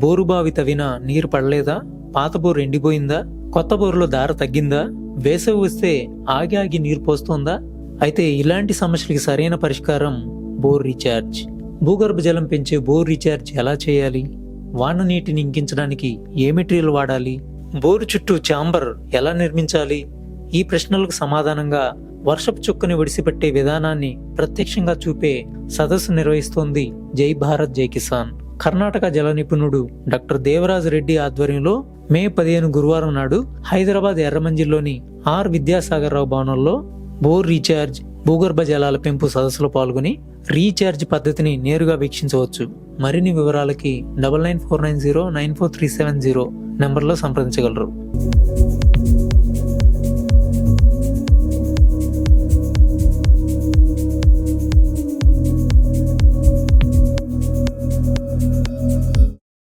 బోరుబావి తవ్వినా నీరు పడలేదా? పాత బోరు ఎండిపోయిందా? కొత్త బోరులో దార తగ్గిందా? వేసవి వస్తే ఆగి ఆగి నీరు పోస్తోందా? అయితే ఇలాంటి సమస్యలకి సరైన పరిష్కారం బోర్ రీఛార్జ్. భూగర్భ జలం పెంచే బోర్ రీఛార్జ్ ఎలా చేయాలి? వాన నీటిని ఇంకించడానికి ఏ మెటీరియల్ వాడాలి? బోరు చుట్టూ ఛాంబర్ ఎలా నిర్మించాలి? ఈ ప్రశ్నలకు సమాధానంగా వర్షపు చుక్కని విడిసిపెట్టే విధానాన్ని ప్రత్యక్షంగా చూపే సదస్సు నిర్వహిస్తోంది జై భారత్ జై కిసాన్. కర్ణాటక జల నిపుణుడు డాక్టర్ దేవరాజ్ రెడ్డి ఆధ్వర్యంలో మే 15 గురువారం నాడు హైదరాబాద్ ఎర్రమంజిల్లోని ఆర్ విద్యాసాగర్ రావు భవనంలో బోర్ రీఛార్జ్, భూగర్భ జలాల పెంపు సదస్సులో పాల్గొని రీఛార్జ్ పద్ధతిని నేరుగా వీక్షించవచ్చు. మరిన్ని వివరాలకి 9949094370 నంబర్లో సంప్రదించగలరు.